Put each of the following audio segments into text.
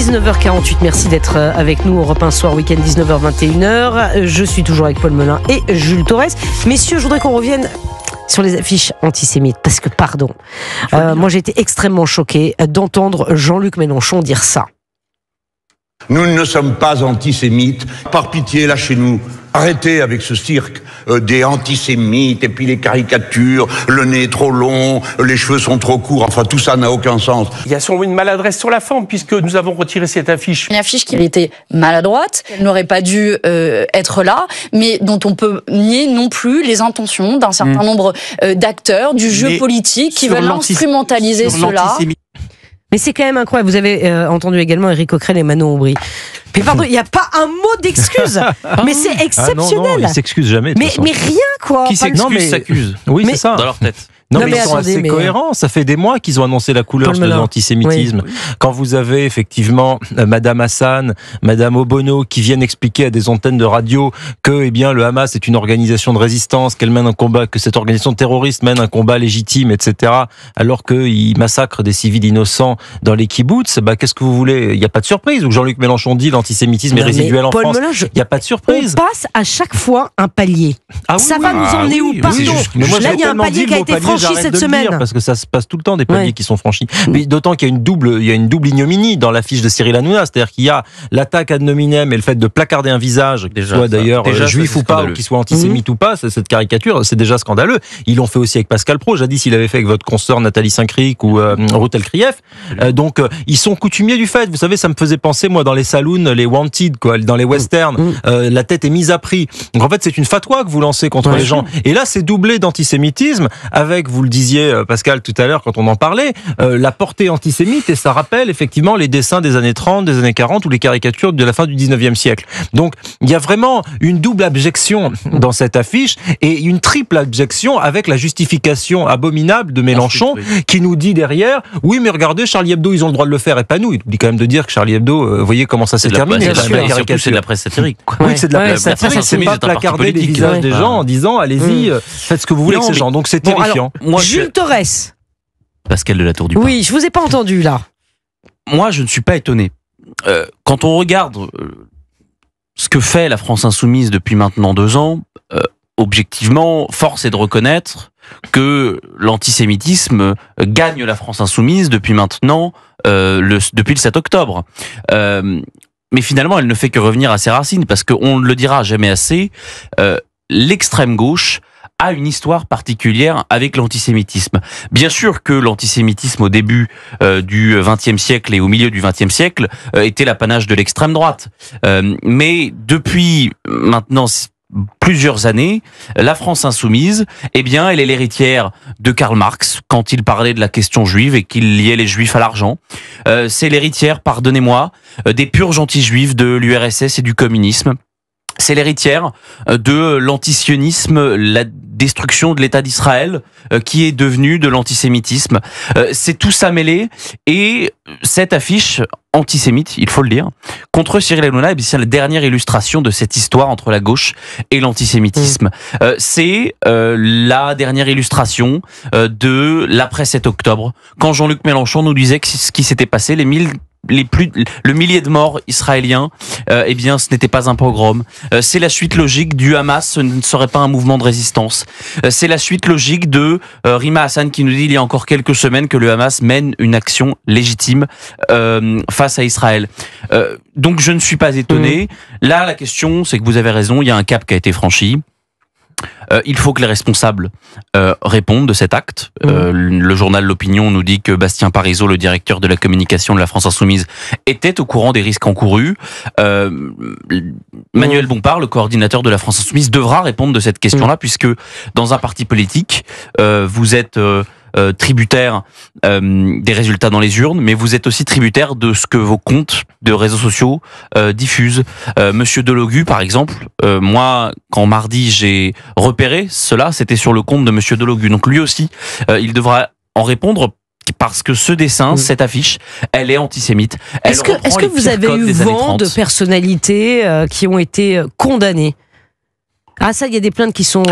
19h48, merci d'être avec nous. Europe 1 Soir Week-end, 19h-21h. Je suis toujours avec Paul Melun et Jules Torres. Messieurs, je voudrais qu'on revienne sur les affiches antisémites, parce que, pardon, moi j'ai été extrêmement choqué d'entendre Jean-Luc Mélenchon dire ça. Nous ne sommes pas antisémites. Par pitié, lâchez-nous. Arrêtez avec ce cirque des antisémites et puis les caricatures, le nez est trop long, les cheveux sont trop courts, enfin tout ça n'a aucun sens. Il y a sûrement une maladresse sur la forme puisque nous avons retiré cette affiche. Une affiche qui était maladroite, elle n'aurait pas dû être là, mais dont on peut nier non plus les intentions d'un certain nombre d'acteurs du jeu politique qui veulent instrumentaliser cela. Mais c'est quand même incroyable. Vous avez entendu également Éric Coquerel et Manon Aubry. Mais pardon, il n'y a pas un mot d'excuse. Mais c'est exceptionnel. Non, ils s'excusent jamais. Mais rien, quoi. Qui s'excuse s'accuse. Oui, c'est ça. Dans leur tête. Non, mais ils sont assez cohérents. Ça fait des mois qu'ils ont annoncé la couleur de l'antisémitisme. Oui. Quand vous avez effectivement Madame Hassan, Madame Obono qui viennent expliquer à des antennes de radio que, eh bien, le Hamas est une organisation de résistance, qu'elle mène un combat, que cette organisation terroriste mène un combat légitime, etc., alors qu'ils massacrent des civils innocents dans les kibbutz, qu'est-ce que vous voulez? Il n'y a pas de surprise. Ou Jean-Luc Mélenchon dit l'antisémitisme est résiduel en France. Il n'y a pas de surprise. On passe à chaque fois un palier. Ça va nous emmener où? Pardon. Là, il y a un palier qui a été franchi cette semaine. Parce que ça se passe tout le temps, des paliers qui sont franchis. Mais d'autant qu'il y a une double ignominie dans l'affiche de Cyril Hanouna, c'est-à-dire qu'il y a l'attaque ad nominem et le fait de placarder un visage, qu'il soit d'ailleurs juif ou pas, ou qu'il soit antisémite ou pas, cette caricature, c'est déjà scandaleux. Ils l'ont fait aussi avec Pascal Praud, jadis il avait fait avec votre consoeur Nathalie Saint-Cric ou Ruth Elkrief. Donc ils sont coutumiers du fait. Vous savez, ça me faisait penser, moi, dans les saloons, les wanted, quoi, dans les westerns, la tête est mise à prix. Donc en fait, c'est une fatwa que vous lancez contre les gens. Et là, c'est doublé d'antisémitisme avec, vous le disiez, Pascal, tout à l'heure, quand on en parlait, la portée antisémite, et ça rappelle effectivement les dessins des années 30, des années 40 ou les caricatures de la fin du 19e siècle. Donc, il y a vraiment une double abjection dans cette affiche et une triple abjection avec la justification abominable de Mélenchon qui nous dit derrière, oui, mais regardez, Charlie Hebdo, ils ont le droit de le faire et pas nous. Il oublie quand même de dire que Charlie Hebdo, vous voyez comment ça s'est terminé. C'est de la presse satirique. Oui, c'est de la presse satirique. C'est pas placarder les visages des gens en disant, allez-y, faites ce que vous voulez avec ces gens. Donc, c'est terrifiant. Jules Torres. Pascal de la Tour du Pin. Oui, je vous ai pas entendu là. Moi, je ne suis pas étonné. Quand on regarde ce que fait la France Insoumise depuis maintenant 2 ans, objectivement, force est de reconnaître que l'antisémitisme gagne la France Insoumise depuis maintenant, depuis le 7 octobre. Mais finalement, elle ne fait que revenir à ses racines, parce qu'on ne le dira jamais assez, l'extrême gauche a une histoire particulière avec l'antisémitisme. Bien sûr que l'antisémitisme au début du XXe siècle et au milieu du XXe siècle était l'apanage de l'extrême droite. Mais depuis maintenant plusieurs années, la France insoumise, eh bien, elle est l'héritière de Karl Marx quand il parlait de la question juive et qu'il liait les juifs à l'argent. C'est l'héritière, pardonnez-moi, des purges anti-juives de l'URSS et du communisme. C'est l'héritière de l'antisionisme, la destruction de l'État d'Israël, qui est devenue de l'antisémitisme. C'est tout ça mêlé, et cette affiche antisémite, il faut le dire, contre Cyril Hanouna, c'est la dernière illustration de cette histoire entre la gauche et l'antisémitisme. C'est la dernière illustration de l'après 7 octobre, quand Jean-Luc Mélenchon nous disait que ce qui s'était passé, le millier de morts israéliens, eh bien, ce n'était pas un pogrom. C'est la suite logique du Hamas, ce ne serait pas un mouvement de résistance. C'est la suite logique de Rima Hassan qui nous dit il y a encore quelques semaines que le Hamas mène une action légitime face à Israël. Donc je ne suis pas étonné. Là, la question, c'est que vous avez raison, il y a un cap qui a été franchi. Il faut que les responsables répondent de cet acte. Le journal L'Opinion nous dit que Bastien Parisot, le directeur de la communication de la France Insoumise, était au courant des risques encourus. Manuel Bompard, le coordinateur de la France Insoumise, devra répondre de cette question-là, puisque dans un parti politique, vous êtes tributaire des résultats dans les urnes, mais vous êtes aussi tributaire de ce que vos comptes de réseaux sociaux diffusent. Monsieur Delogu, par exemple, moi, quand mardi j'ai repéré cela, c'était sur le compte de Monsieur Delogu. Donc lui aussi, il devra en répondre, parce que ce dessin, cette affiche, elle est antisémite. Est-ce que vous avez eu vent de personnalités qui ont été condamnées ? Ah ça, il y a des plaintes qui sont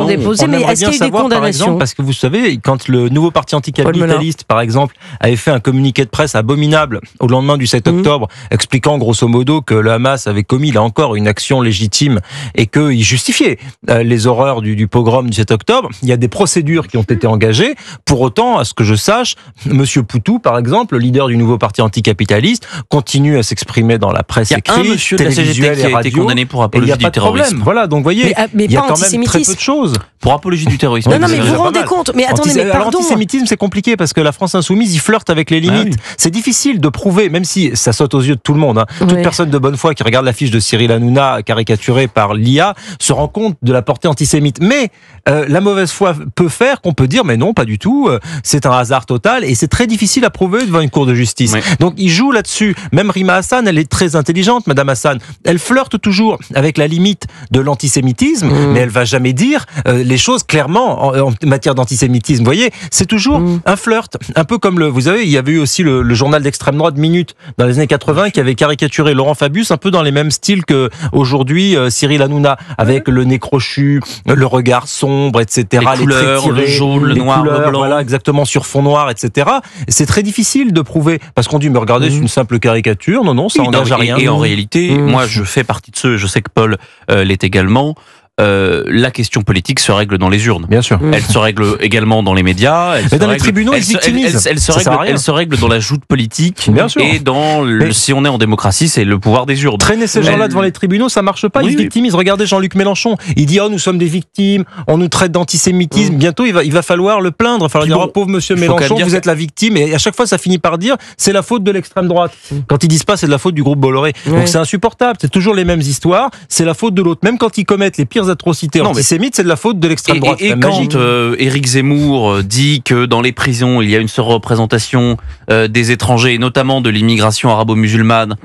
déposées, mais est-ce qu'il y a eu des condamnations? Par exemple, parce que vous savez, quand le nouveau parti anticapitaliste, par exemple, avait fait un communiqué de presse abominable au lendemain du 7 octobre, expliquant grosso modo que le Hamas avait commis, là encore, une action légitime et qu'il justifiait les horreurs du pogrom du 7 octobre, il y a des procédures qui ont été engagées. Pour autant, à ce que je sache, Monsieur Poutou, par exemple, le leader du nouveau parti anticapitaliste, continue à s'exprimer dans la presse écrite, télévisuelle et radio. Il y a un monsieur de la CGT qui a été condamné pour apologie du terrorisme. Voilà, donc vous voyez, mais il y a quand même très peu de choses. Pour apologie du terrorisme. Non, mais vous vous rendez compte? Mais attendez, mais pardon. L'antisémitisme, c'est compliqué parce que la France insoumise, il flirte avec les limites. C'est difficile de prouver, même si ça saute aux yeux de tout le monde. Toute personne de bonne foi qui regarde l'affiche de Cyril Hanouna caricaturée par l'IA se rend compte de la portée antisémite. Mais la mauvaise foi peut faire qu'on peut dire, mais non, pas du tout. C'est un hasard total et c'est très difficile à prouver devant une cour de justice. Oui. Donc il joue là-dessus. Même Rima Hassan, elle est très intelligente, Madame Hassan. Elle flirte toujours avec la limite de l'antisémitisme, mais elle va jamais dire les choses clairement en matière d'antisémitisme. Vous voyez, c'est toujours un flirt, un peu comme vous savez, il y avait eu aussi le journal d'extrême droite Minute dans les années 80 qui avait caricaturé Laurent Fabius un peu dans les mêmes styles que aujourd'hui Cyril Hanouna, avec le nez crochu, le regard sombre, etc. Les couleurs, tirés, le jaune, le noir, le blanc. Voilà, exactement, sur fond noir, etc. C'est très difficile de prouver parce qu'on dit mais regardez, c'est une simple caricature. Non, ça engage à rien. Et en réalité, moi je fais partie de ceux, je sais que Paul l'est également. La question politique se règle dans les urnes. Bien sûr. Elle se règle également dans les médias. Mais dans les tribunaux, elle se règle dans la joute politique. Bien sûr. Et dans si on est en démocratie, c'est le pouvoir des urnes. Traîner ces gens-là devant les tribunaux, ça marche pas. Ils se victimisent. Regardez Jean-Luc Mélenchon. Il dit nous sommes des victimes. On nous traite d'antisémitisme. Bientôt, il va falloir le plaindre. Il va falloir dire pauvre Monsieur Mélenchon, vous êtes la victime. Et à chaque fois, ça finit par dire c'est la faute de l'extrême droite. Quand ils disent pas c'est de la faute du groupe Bolloré. Donc c'est insupportable. C'est toujours les mêmes histoires. C'est la faute de l'autre. Même quand ils commettent les pires atrocités antisémites, c'est de la faute de l'extrême droite. Et quand Éric Zemmour dit que dans les prisons, il y a une surreprésentation des étrangers, et notamment de l'immigration arabo-musulmane,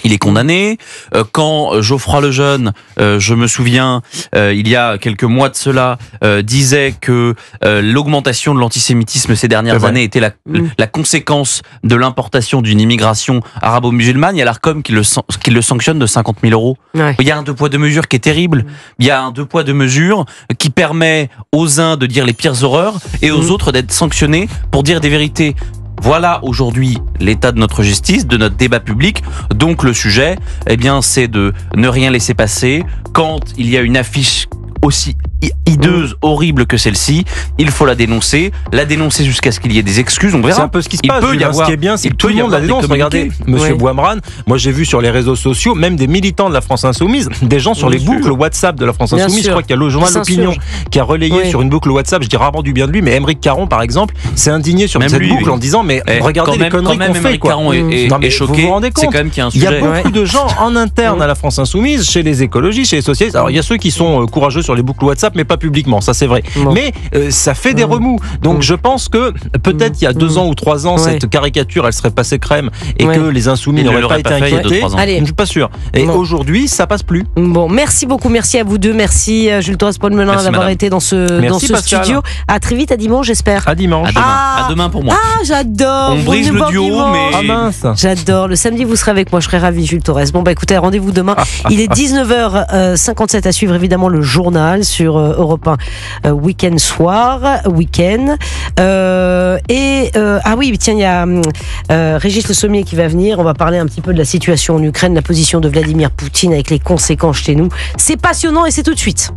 il est condamné. Quand Geoffroy Lejeune, je me souviens, il y a quelques mois de cela, disait que l'augmentation de l'antisémitisme ces dernières années était la conséquence de l'importation d'une immigration arabo-musulmane, il y a l'Arcom qui le sanctionne de 50 000 €. Ouais. Il y a un deux poids deux mesures qui est terrible. Il y a un deux poids deux mesures qui permet aux uns de dire les pires horreurs et aux autres d'être sanctionnés pour dire des vérités. Voilà aujourd'hui l'état de notre justice, de notre débat public. Donc le sujet, c'est de ne rien laisser passer. Quand il y a une affiche aussi hideuse, horrible que celle-ci, il faut la dénoncer jusqu'à ce qu'il y ait des excuses. On verra. C'est un peu ce qui se passe. Ce qui est bien, c'est que tout le monde la dénonce. Regardez, Monsieur Boimran, moi j'ai vu sur les réseaux sociaux, même des militants de la France Insoumise, des gens sur les boucles WhatsApp de la France Insoumise. Je crois qu'il y a le journal L'Opinion qui a relayé sur une boucle WhatsApp, je dis rarement du bien de lui, mais Aymeric Caron, par exemple, s'est indigné sur cette boucle en disant mais regardez les conneries qu'on fait. Caron est choqué. Vous vous rendez compte? C'est quand même qu'il y a un sujet. Il y a beaucoup de gens en interne à la France Insoumise, chez les écologistes, chez les socialistes. Alors il y a ceux qui sont courageux sur les boucles WhatsApp, mais pas publiquement, ça c'est vrai. Mais ça fait des remous. Donc je pense que peut-être il y a 2 ans ou 3 ans, cette caricature, elle serait passée crème et que les insoumis n'auraient pas été inquiétés. Je suis pas sûr. Et aujourd'hui, ça passe plus. Bon, merci beaucoup, merci à vous deux, merci Jules Torres, Paul Melun d'avoir été dans ce studio. À très vite, à dimanche, j'espère. À dimanche. À demain pour moi. Ah, j'adore. On brise le duo, mais ah mince. J'adore. Le samedi, vous serez avec moi, je serai ravi, Jules Torres. Bon, écoutez, rendez-vous demain. Il est 19h57 à suivre évidemment le journal sur Europe 1 week-end soir, week-end. Ah oui, tiens, il y a Régis Le Sommier qui va venir. On va parler un petit peu de la situation en Ukraine, la position de Vladimir Poutine avec les conséquences chez nous. C'est passionnant et c'est tout de suite.